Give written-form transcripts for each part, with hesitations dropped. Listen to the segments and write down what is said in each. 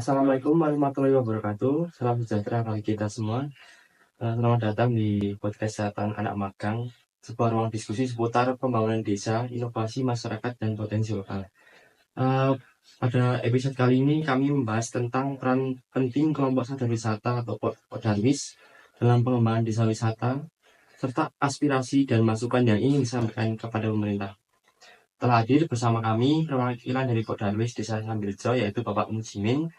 Assalamualaikum warahmatullahi wabarakatuh. Salam sejahtera bagi kita semua. Selamat datang di podcast Kesehatan Anak Magang, sebuah ruang diskusi seputar pembangunan desa, inovasi masyarakat, dan potensi lokal. Pada episode kali ini kami membahas tentang peran penting kelompok sadar wisata atau Podarwis dalam pengembangan desa wisata, serta aspirasi dan masukan yang ingin disampaikan kepada pemerintah. Telah hadir bersama kami perwakilan dari Podarwis Desa Sambiljo, yaitu Bapak Muslimin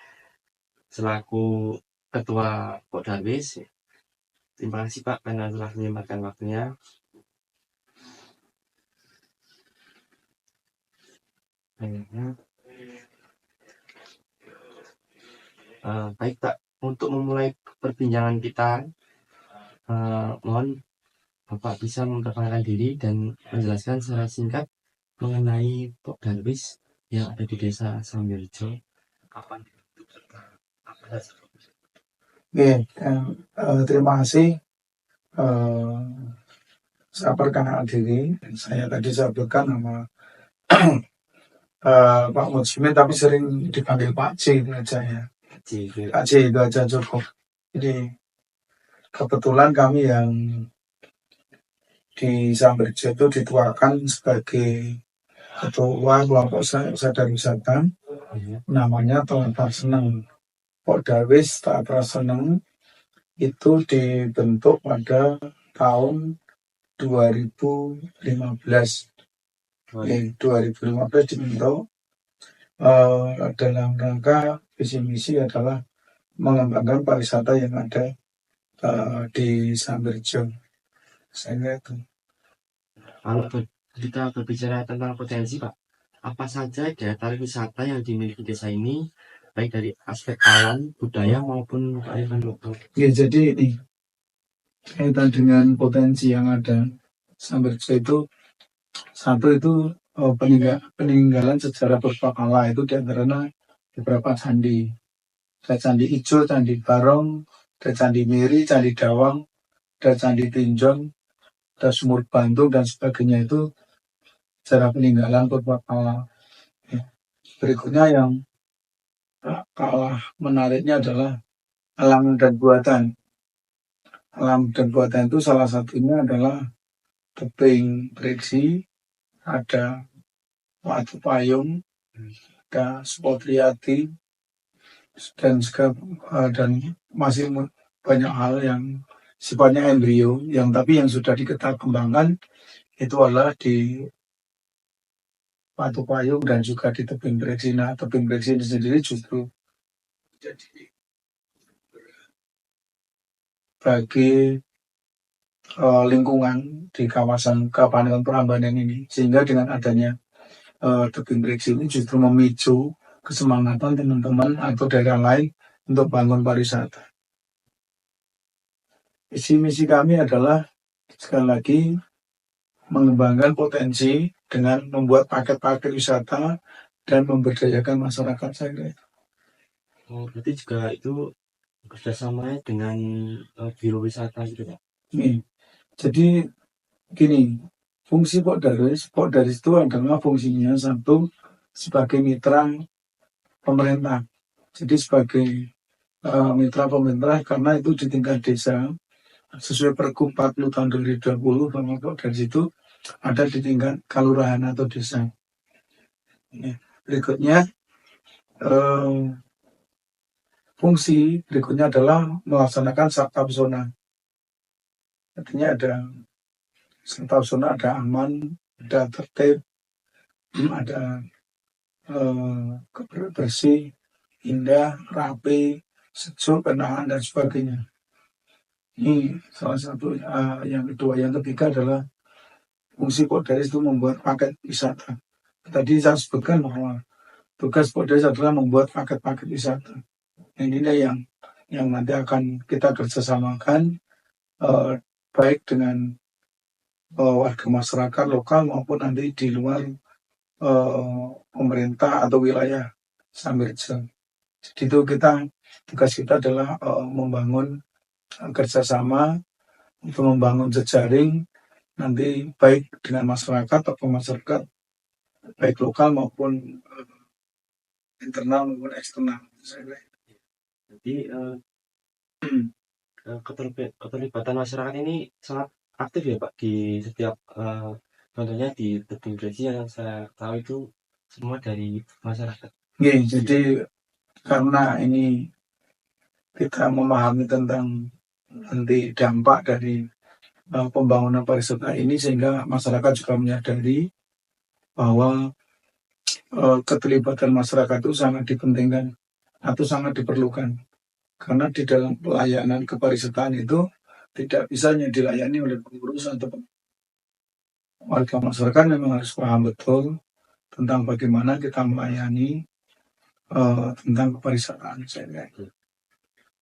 selaku Ketua Podarwis. Terima kasih Pak karena telah menyempatkan waktunya. Baik Pak, untuk memulai perbincangan kita, mohon Bapak bisa memperkenalkan diri dan menjelaskan secara singkat mengenai Podarwis yang ada di Desa Sambiljo. Kapan dibentuk serta apa saja? Oke, terima kasih. Saya perkenalkan diri. Saya tadi sebutkan nama Pak Muslimin, tapi sering dipanggil Pak C itu aja ya. Pak C itu aja cukup. Jadi kebetulan kami yang di Sambiljo itu dituakan sebagai ketua kelompok sadar wisata, namanya Teater Seneng. Podarwis Teater Seneng itu dibentuk pada tahun 2015. 2015 dibentuk dalam rangka visi misi adalah mengembangkan pariwisata yang ada di Sambiljo. Saya itu. Kalau kita berbicara tentang potensi Pak, apa saja daya tarik wisata yang dimiliki desa ini, baik dari aspek alam, budaya maupun kearifan lokal? Ya, jadi ini kaitan dengan potensi yang ada Sambiljo itu, satu itu peninggalan sejarah purbakala itu diantaranya beberapa candi. Ada Candi Ijo, Candi Barong, ada Candi Miri, Candi Dawang, ada Candi Tinjong, ada Sumur Bantung dan sebagainya. Itu sejarah peninggalan purbakala. Berikutnya yang kalah menariknya adalah alam dan buatan. Alam dan buatan itu salah satunya adalah tebing breksi, ada Watu Payung, ada Spotriati, dan masih banyak hal yang sifatnya embrio, tapi yang sudah kita kembangkan itu adalah di Watu Payung dan juga di tebing breksi. Nah, tebing breksi ini sendiri justru jadi bagi lingkungan di kawasan Kapanewon Prambanan ini, sehingga dengan adanya tebing breksi ini justru memicu kesemangatan teman-teman atau daerah lain untuk bangun pariwisata. Visi misi kami adalah sekali lagi mengembangkan potensi dengan membuat paket-paket wisata dan memberdayakan masyarakat saya. Berarti juga itu kerjasamanya dengan biro wisata gitu Pak? Jadi gini, fungsi Podarwis itu adalah fungsinya satu sebagai mitra pemerintah. Jadi sebagai mitra pemerintah karena itu di tingkat desa sesuai Pergub 40 tahun 2020 bahwa Podarwis itu ada di tingkat kelurahan atau desa. Berikutnya fungsi berikutnya adalah melaksanakan sabta pesona. Artinya ada sabta pesona, ada aman, ada tertib, ada bersih, indah, rapi, sejuk, penahan dan sebagainya. Ini salah satu. Yang kedua, yang ketiga adalah fungsi Podarwis itu membuat paket wisata. Tadi saya sebutkan bahwa tugas Podarwis adalah membuat paket-paket wisata. Inilah yang nanti akan kita kerjasamakan baik dengan warga masyarakat lokal maupun nanti di luar pemerintah atau wilayah Sambiljo. Jadi itu tugas kita adalah membangun kerjasama untuk membangun jejaring nanti baik dengan masyarakat atau masyarakat baik lokal maupun internal maupun eksternal. Jadi keterlibatan masyarakat ini sangat aktif ya Pak di setiap contohnya di tebing Breksi yang saya tahu itu semua dari masyarakat. Jadi karena ini kita memahami tentang nanti dampak dari pembangunan pariwisata ini, sehingga masyarakat juga menyadari bahwa keterlibatan masyarakat itu sangat dipentingkan atau sangat diperlukan, karena di dalam pelayanan kepariwisataan itu tidak bisa hanya dilayani oleh pengurus atau warga masyarakat. Memang harus paham betul tentang bagaimana kita melayani tentang kepariwisataan.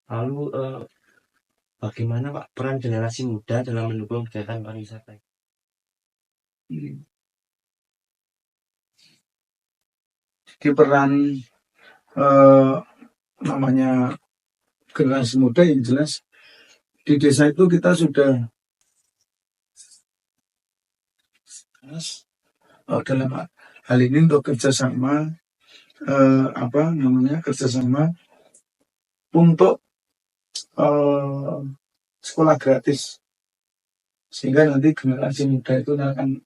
Lalu bagaimana Pak peran generasi muda dalam mendukung kegiatan pariwisata? Jadi peran namanya generasi muda yang jelas di desa itu kita sudah dalam hal ini untuk kerjasama kerjasama untuk sekolah gratis, sehingga nanti generasi muda itu akan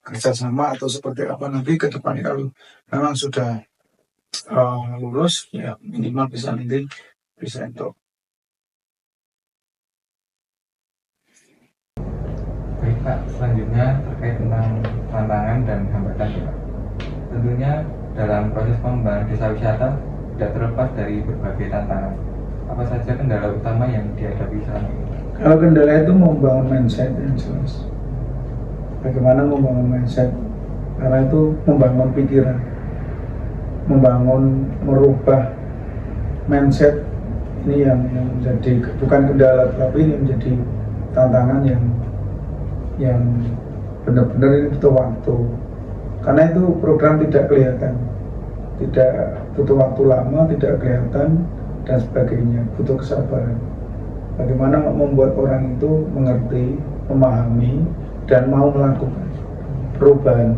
kerjasama atau seperti apa nanti ke depan. Kalau memang sudah lulus, ya minimal bisa nanti bisa untuk. Baik Pak, selanjutnya terkait tentang tantangan dan hambatan ya Pak. Tentunya dalam proses pengembangan desa wisata tidak terlepas dari berbagai tantangan. Apa saja kendala utama yang dihadapi selama ini? Kalau kendala itu membangun mindset yang jelas. Bagaimana membangun mindset? Karena itu membangun pikiran, merubah mindset ini yang menjadi bukan kendala, tapi ini menjadi tantangan yang benar-benar ini butuh waktu. Karena itu program tidak kelihatan, tidak butuh waktu lama, tidak kelihatan dan sebagainya, butuh kesabaran. Bagaimana membuat orang itu mengerti, memahami, dan mau melakukan perubahan.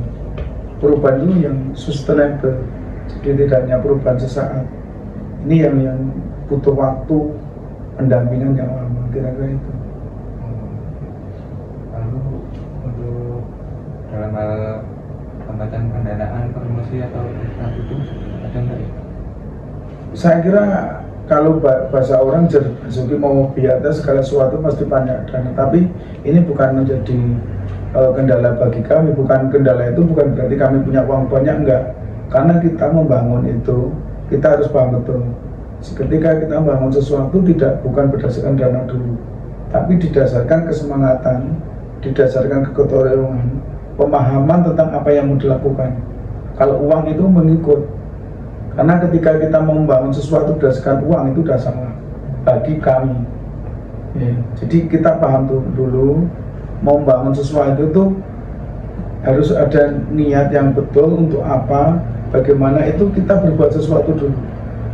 Perubahan itu yang sustainable, jadi tidak hanya perubahan sesaat. Ini yang butuh waktu, pendampingan yang lama, kira-kira itu. Lalu untuk dalam hal hambatan pendanaan, promosi atau infrastruktur ada nggak ya? Saya kira kalau bahasa orang jadi mau biasa segala sesuatu pasti banyak dana, tapi ini bukan menjadi kendala bagi kami. Bukan kendala itu bukan berarti kami punya uang banyak, enggak. Karena kita membangun itu kita harus paham betul. Ketika kita membangun sesuatu bukan berdasarkan dana dulu, tapi didasarkan kesemangatan, didasarkan kegotong-royongan, pemahaman tentang apa yang mau dilakukan. Kalau uang itu mengikut. Karena ketika kita mau membangun sesuatu berdasarkan uang itu sudah salah bagi kami. Ya, jadi kita paham dulu, mau membangun sesuatu itu harus ada niat yang betul untuk apa, bagaimana itu kita berbuat sesuatu dulu.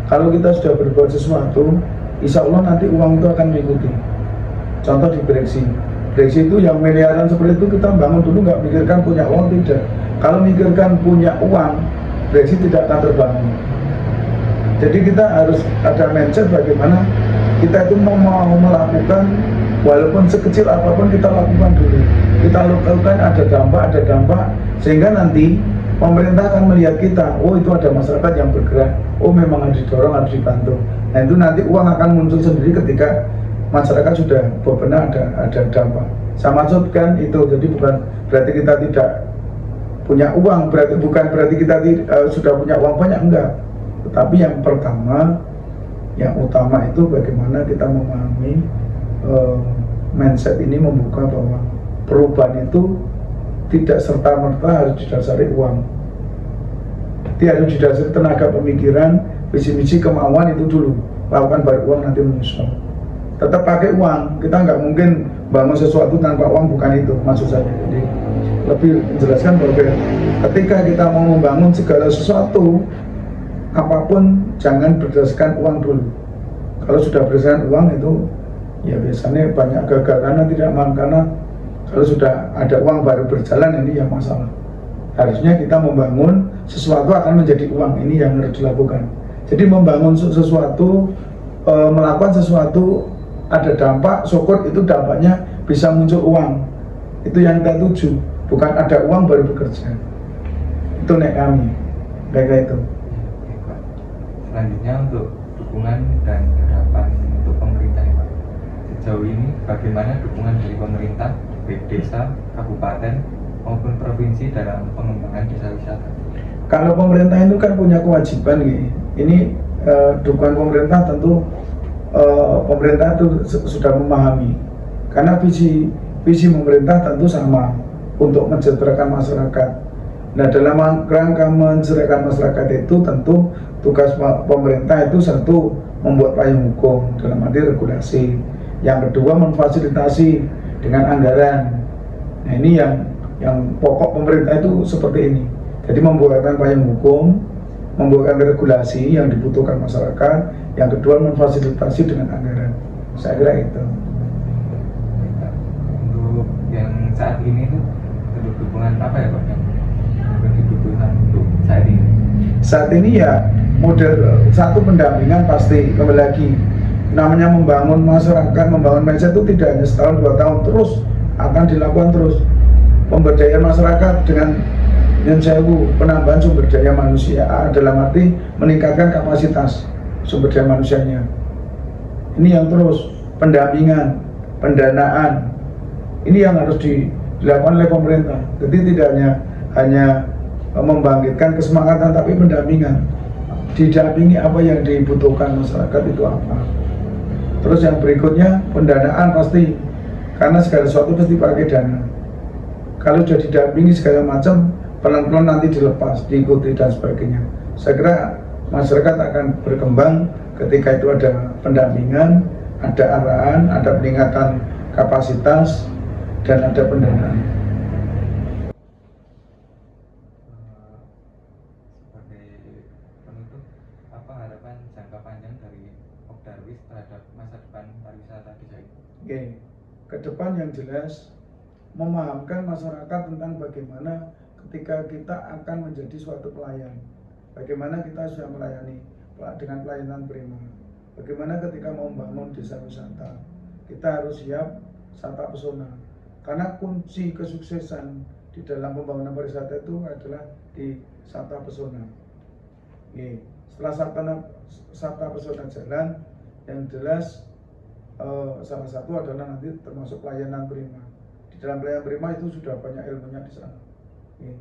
Kalau kita sudah berbuat sesuatu, insya Allah nanti uang itu akan mengikuti. Contoh di Breksi itu yang miliaran seperti itu kita bangun dulu, nggak mikirkan punya uang, tidak. Kalau mikirkan punya uang, Breksi tidak akan terbangun. Jadi kita harus ada mindset bagaimana kita itu mau melakukan, walaupun sekecil apapun kita lakukan dulu. Kita lakukan ada dampak, sehingga nanti pemerintah akan melihat kita, oh itu ada masyarakat yang bergerak, oh memang harus didorong, harus dibantu. Nah itu nanti uang akan muncul sendiri ketika masyarakat sudah benar ada dampak. Saya maksudkan itu, jadi bukan berarti kita tidak punya uang, bukan berarti kita sudah punya uang banyak, enggak. Tetapi yang pertama, yang utama itu bagaimana kita memahami mindset ini, membuka bahwa perubahan itu tidak serta-merta harus didasari uang. Jadi harus didasari tenaga pemikiran, visi-misi, kemauan itu dulu. Lakukan baru uang nanti menyusul. Tetap pakai uang, kita nggak mungkin bangun sesuatu tanpa uang, bukan itu maksud saya. Jadi lebih menjelaskan bahwa ketika kita mau membangun segala sesuatu, apapun jangan berdasarkan uang dulu. Kalau sudah berdasarkan uang itu ya biasanya banyak gagal karena tidak mampu, karena kalau sudah ada uang baru berjalan ini yang masalah. Harusnya kita membangun sesuatu akan menjadi uang, ini yang harus dilakukan. Jadi membangun sesuatu, melakukan sesuatu ada dampak, syukur itu dampaknya bisa muncul uang. Itu yang kita tuju, bukan ada uang baru bekerja. Itu nek kami, kayak itu. Selanjutnya untuk dukungan dan harapan untuk pemerintah ya Pak. Sejauh ini bagaimana dukungan dari pemerintah, baik desa, kabupaten maupun provinsi dalam pengembangan desa wisata? Kalau pemerintah itu kan punya kewajiban nih. Ini dukungan pemerintah tentu pemerintah itu sudah memahami. Karena visi pemerintah tentu sama untuk mensejahterakan masyarakat. Nah, dalam rangka mensejahterakan masyarakat itu tentu tugas pemerintah itu satu membuat payung hukum dalam arti regulasi. Yang kedua memfasilitasi dengan anggaran. Nah, ini yang pokok pemerintah itu seperti ini. Jadi membuatkan payung hukum, membuatkan regulasi yang dibutuhkan masyarakat. Yang kedua memfasilitasi dengan anggaran. Saya kira itu. Untuk yang saat ini tuh bentuk dukungan apa ya Pak yang dibutuhkan untuk saat ini? Saat ini ya model satu pendampingan pasti, kembali lagi namanya membangun masyarakat, membangun mindset itu tidak hanya setahun 2 tahun, terus akan dilakukan terus. Pemberdayaan masyarakat dengan penambahan sumber daya manusia dalam arti meningkatkan kapasitas sumber daya manusianya. Ini yang terus pendampingan, pendanaan. Ini yang harus dilakukan oleh pemerintah. Jadi tidak hanya membangkitkan kesemangatan, tapi pendampingan. Didampingi apa yang dibutuhkan masyarakat itu apa. Terus yang berikutnya pendanaan pasti, karena segala sesuatu pasti pakai dana. Kalau sudah didampingi segala macam, pelan-pelan nanti dilepas, diikuti dan sebagainya. Saya kira masyarakat akan berkembang ketika itu ada pendampingan, ada arahan, ada peningkatan kapasitas, dan ada pendanaan. Sebagai penutup, apa harapan jangka panjang dari Okdarwis terhadap masa depan pariwisata desa ini? Oke, ke depan yang jelas memahamkan masyarakat tentang bagaimana ketika kita akan menjadi suatu pelayan, bagaimana kita sudah melayani dengan pelayanan prima, bagaimana ketika mau membangun desa wisata kita harus siap wisata pesona, karena kunci kesuksesan di dalam pembangunan pariwisata itu adalah di wisata pesona. Oke, setelah wisata pesona jalan, yang jelas salah satu adalah nanti termasuk pelayanan prima. Di dalam pelayanan prima itu sudah banyak ilmunya di sana. Oke.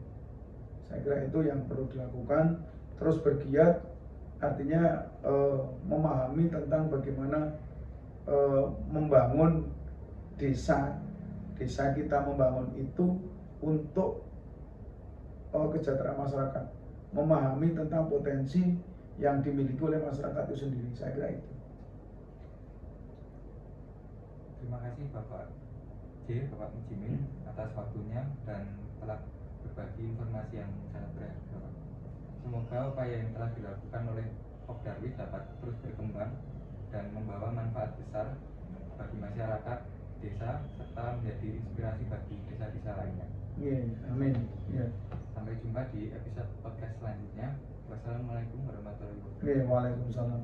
Saya kira itu yang perlu dilakukan. Terus bergiat, artinya memahami tentang bagaimana membangun desa kita, membangun itu untuk kesejahteraan masyarakat, memahami tentang potensi yang dimiliki oleh masyarakat itu sendiri. Saya kira itu. Terima kasih Bapak Bapak Mujimin atas waktunya dan telah berbagi informasi yang sangat berharga. Semoga upaya yang telah dilakukan oleh Okdarwis dapat terus berkembang dan membawa manfaat besar bagi masyarakat desa serta menjadi inspirasi bagi desa-desa lainnya. Amin. Sampai jumpa di episode podcast selanjutnya. Wassalamualaikum warahmatullahi wabarakatuh. Waalaikumsalam.